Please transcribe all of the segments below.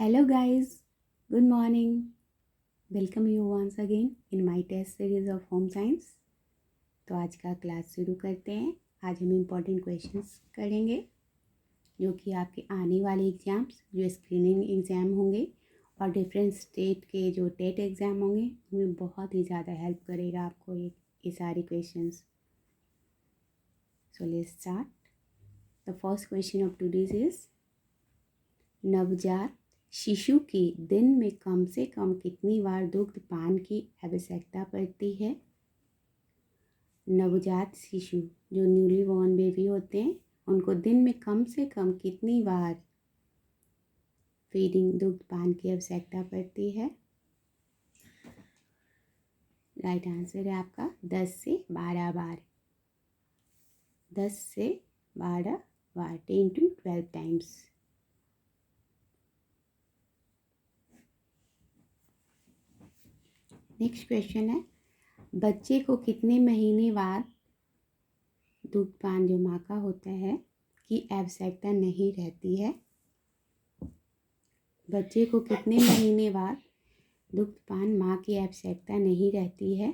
Hello guys, good morning. Welcome you once again in my test series of home science. तो आज का class शुरू करते हैं। आज हम इम्पोर्टेंट क्वेश्चंस करेंगे जो कि आपके आने वाले एग्ज़ाम्स जो स्क्रीनिंग एग्ज़ाम होंगे और डिफरेंट स्टेट के जो टेट एग्ज़ाम होंगे उनमें बहुत ही ज़्यादा हेल्प करेगा आपको ये सारे questions. So let's start. The first question of today's is नवजात शिशु की दिन में कम से कम कितनी बार दुग्ध पान की आवश्यकता पड़ती है। नवजात शिशु जो न्यूली बॉर्न बेबी होते हैं उनको दिन में कम से कम कितनी बार फीडिंग दुग्ध पान की आवश्यकता पड़ती है। राइट आंसर है आपका 10 से 12 बार। 10 से 12 बार 10 to 12 टाइम्स। नेक्स्ट क्वेश्चन है बच्चे को कितने महीने बाद दुग्ध पान जो माँ का होता है की आवश्यकता नहीं रहती है। बच्चे को कितने महीने बाद दुग्ध पान माँ की आवश्यकता नहीं रहती है।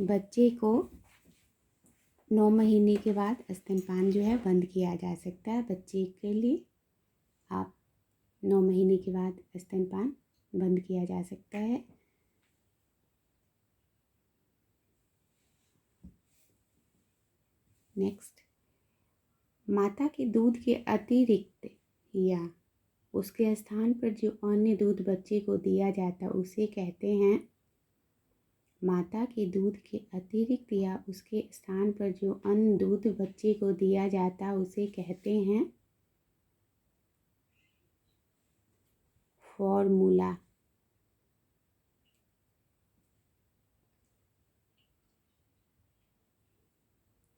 बच्चे को 9 महीने के बाद स्तनपान जो है बंद किया जा सकता है। बच्चे के लिए आप 9 महीने के बाद स्तनपान बंद किया जा सकता है। नेक्स्ट, माता के दूध के अतिरिक्त या उसके स्थान पर जो अन्य दूध बच्चे को दिया जाता उसे कहते हैं। माता के दूध के अतिरिक्त या उसके स्थान पर जो अन्य दूध बच्चे को दिया जाता उसे कहते हैं फॉर्मूला।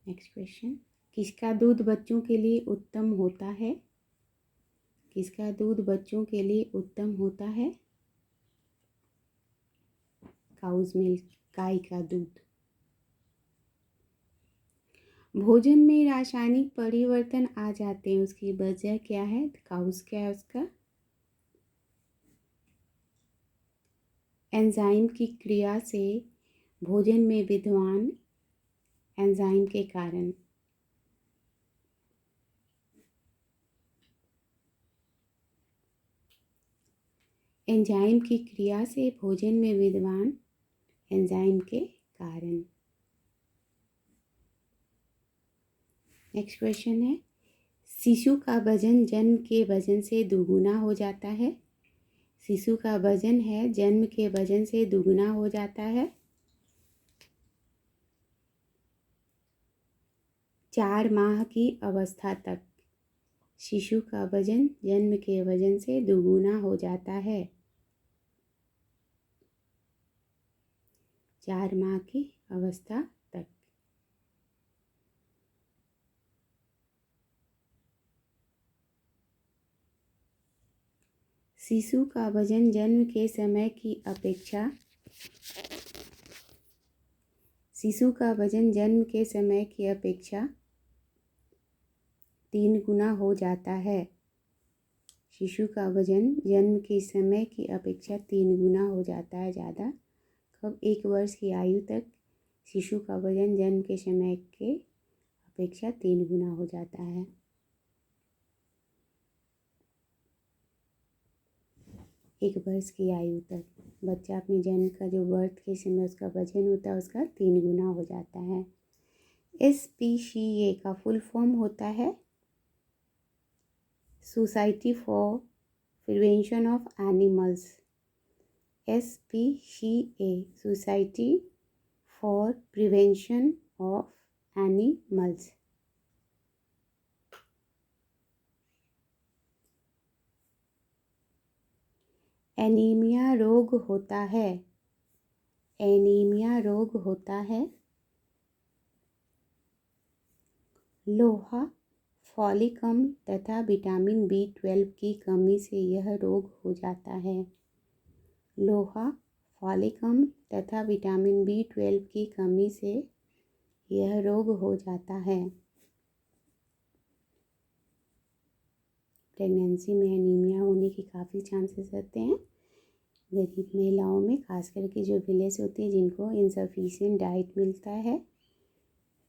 नेक्स्ट क्वेश्चन, किसका दूध बच्चों के लिए उत्तम होता है। किसका दूध बच्चों के लिए उत्तम होता है। काउज मिल्क, गाय का दूध। भोजन में रासायनिक परिवर्तन आ जाते हैं उसकी वजह क्या है। काउज क्या है उसका। एंजाइम की क्रिया से भोजन में विद्यमान एंजाइम के कारण। एंजाइम की क्रिया से भोजन में विद्यमान एंजाइम के कारण। नेक्स्ट क्वेश्चन है शिशु का वजन जन्म के वजन से दोगुना हो जाता है। शिशु का वजन है जन्म के वजन से दोगुना हो जाता है। 4 माह की अवस्था तक शिशु का वजन जन्म के वजन से दोगुना हो जाता है। 4 माह की अवस्था तक। शिशु का वजन जन्म के समय की अपेक्षा 3 गुना हो जाता है। शिशु का वजन जन्म के समय की अपेक्षा 3 गुना हो जाता है ज़्यादा। कब 1 वर्ष की आयु तक शिशु का वजन जन्म के समय के अपेक्षा 3 गुना हो जाता है। एक वर्ष की आयु तक बच्चा अपने जन्म का जो बर्थ के समय उसका वजन होता है उसका 3 गुना हो जाता है। SPCA का फुल फॉर्म होता है society for prevention of animals. SPCA society for prevention of animals. Anaemia रोग होता है। एनीमिया रोग होता है लोहा, फॉलिक अम्ल तथा विटामिन B12 की कमी से यह रोग हो जाता है। लोहा, फॉलिक अम्ल तथा विटामिन B12 की कमी से यह रोग हो जाता है। प्रेगनेंसी में एनीमिया होने के काफ़ी चांसेस रहते हैं। गरीब महिलाओं में, खास करके जो विलेज होती है जिनको इनसफिशिएंट डाइट मिलता है,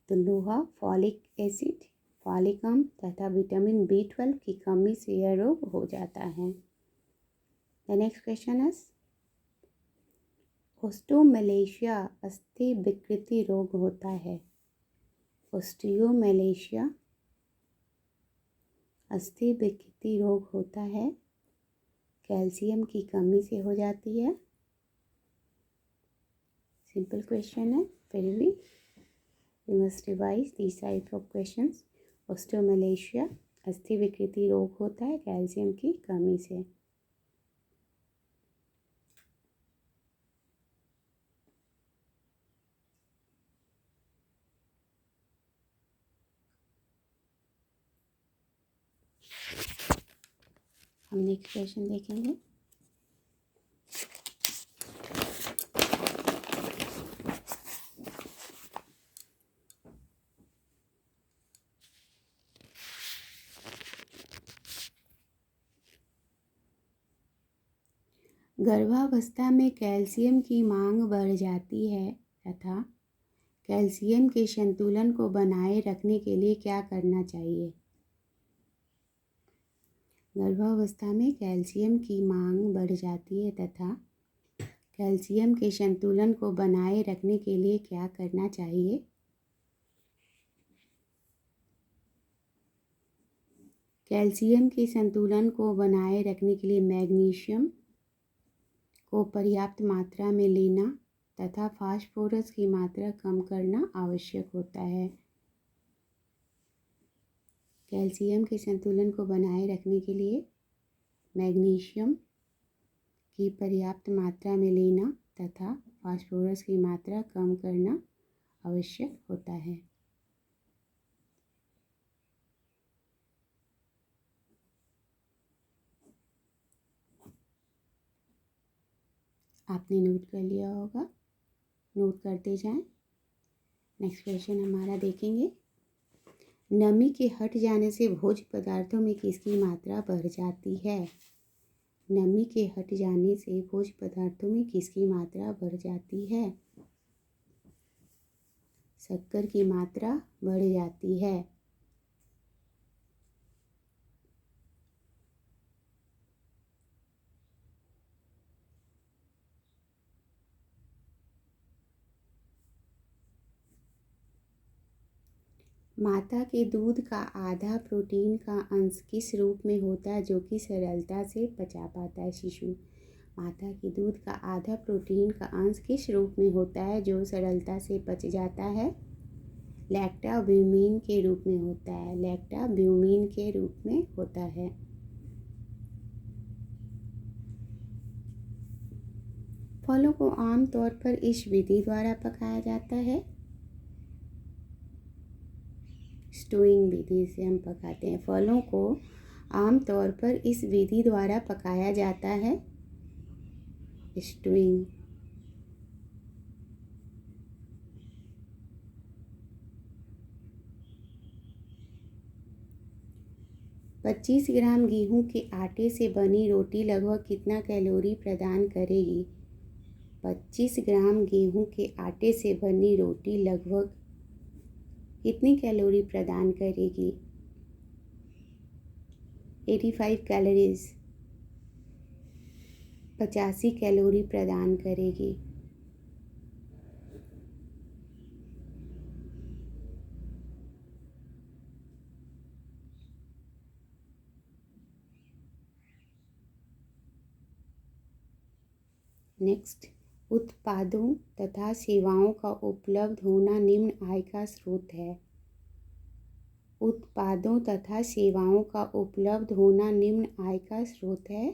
तो लोहा, फॉलिक एसिड, फॉलिक अम्ल तथा विटामिन B12 की कमी से यह रोग हो जाता है। द नेक्स्ट क्वेश्चन इज ओस्टियोमैलेशिया अस्थि विकृति रोग होता है। ओस्टियोमैलेशिया अस्थि विकृति रोग होता है, कैल्शियम की कमी से हो जाती है। सिंपल क्वेश्चन है, फिर भी we must revise this type of questions. Osteomalacia अस्थि विकृति रोग होता है कैल्शियम की कमी से। हम नेक्स्ट क्वेश्चन देखेंगे। गर्भावस्था में कैल्शियम की मांग बढ़ जाती है तथा कैल्शियम के संतुलन को बनाए रखने के लिए क्या करना चाहिए? गर्भावस्था में कैल्शियम की मांग बढ़ जाती है तथा कैल्शियम के संतुलन को बनाए रखने के लिए क्या करना चाहिए? कैल्शियम के संतुलन को बनाए रखने के लिए मैग्नीशियम को पर्याप्त मात्रा में लेना तथा फास्फोरस की मात्रा कम करना आवश्यक होता है। कैल्शियम के संतुलन को बनाए रखने के लिए मैग्नीशियम की पर्याप्त मात्रा में लेना तथा फास्फोरस की मात्रा कम करना आवश्यक होता है। आपने नोट कर लिया होगा, नोट करते जाएं। नेक्स्ट क्वेश्चन हमारा देखेंगे। नमी के हट जाने से भोज्य पदार्थों में किसकी मात्रा बढ़ जाती है? नमी के हट जाने से भोज्य पदार्थों में किसकी मात्रा बढ़ जाती है? शक्कर की मात्रा बढ़ जाती है। माता के दूध का आधा प्रोटीन का अंश किस रूप में होता है जो कि सरलता से पचा पाता है शिशु? माता के दूध का आधा प्रोटीन का अंश किस रूप में होता है जो सरलता से पच जाता है? लैक्टोब्यूमिन के रूप में होता है। लैक्टोब्यूमिन के रूप में होता है। फलों को आमतौर पर इस विधि द्वारा पकाया जाता है। स्टूइंग विधि से हम पकाते हैं। फलों को आमतौर पर इस विधि द्वारा पकाया जाता है, स्टूइंग। पच्चीस ग्राम गेहूं के आटे से बनी रोटी लगभग कितना कैलोरी प्रदान करेगी? 25 ग्राम गेहूं के आटे से बनी रोटी लगभग कितनी कैलोरी प्रदान करेगी? 85 कैलोरीज, 85 कैलोरी प्रदान करेगी। नेक्स्ट, उत्पादों तथा सेवाओं का उपलब्ध होना निम्न आय का स्रोत है। उत्पादों तथा सेवाओं का उपलब्ध होना निम्न आय का स्रोत है।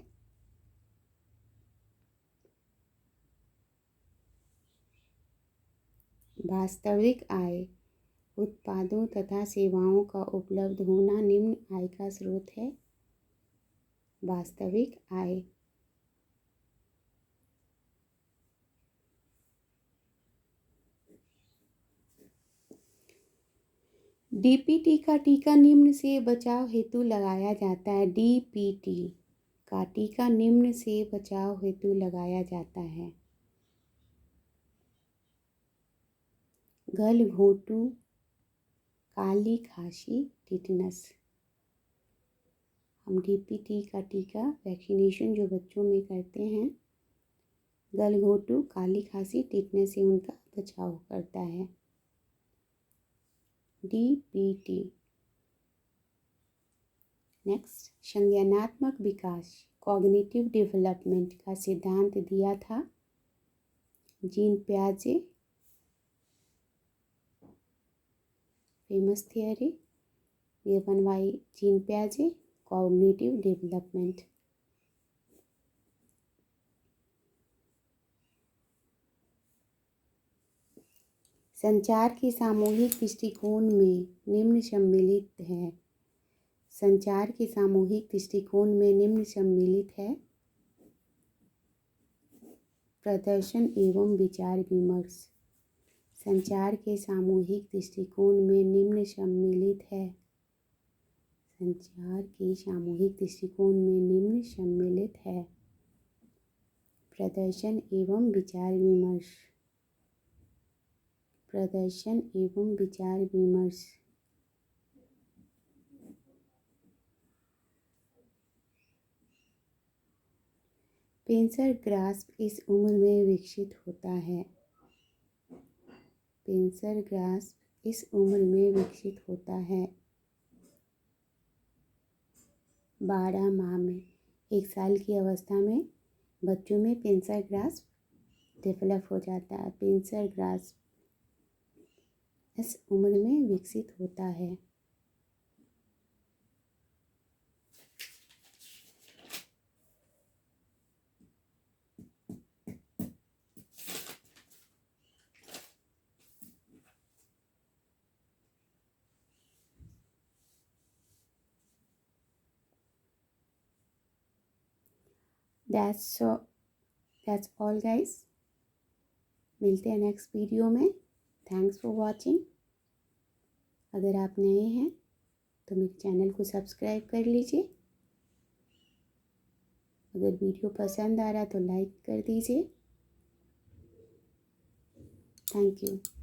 वास्तविक आय। उत्पादों तथा सेवाओं का उपलब्ध होना निम्न आय का स्रोत है। वास्तविक आय। डीपीटी का टीका निम्न से बचाव हेतु लगाया जाता है। डीपीटी का टीका निम्न से बचाव हेतु लगाया जाता है। गलघोंटू, काली खांसी, टिटनस। हम डीपीटी का टीका वैक्सीनेशन जो बच्चों में करते हैं, गलघोंटू, काली खांसी, टिटनस से उनका बचाव करता है। डीपीटी। नेक्स्ट, संज्ञानात्मक विकास, कॉग्निटिव डेवलपमेंट का सिद्धांत दिया था gene पियाजे। Famous theory given by gene पियाजे, cognitive development. संचार के सामूहिक दृष्टिकोण में निम्न सम्मिलित है। संचार के सामूहिक दृष्टिकोण में निम्न सम्मिलित है। प्रदर्शन एवं विचार विमर्श। संचार के सामूहिक दृष्टिकोण में निम्न सम्मिलित है। संचार के सामूहिक दृष्टिकोण में निम्न सम्मिलित है। प्रदर्शन एवं विचार विमर्श। प्रदर्शन एवं विचार विमर्श। पिंसर ग्रास्प इस उम्र में विकसित होता है। पिंसर ग्रास्प इस उम्र में विकसित होता है। 12 माह में। 1 साल की अवस्था में बच्चों में पिंसर ग्रास्प डेवलप हो जाता है। पिंसर ग्रास्प इस उम्र में विकसित होता है। That's all guys. मिलते हैं नेक्स्ट वीडियो में। Thanks for watching. अगर आप नए हैं तो मेरे चैनल को सब्सक्राइब कर लीजिए। अगर वीडियो पसंद आ रहा तो लाइक कर दीजिए। Thank you.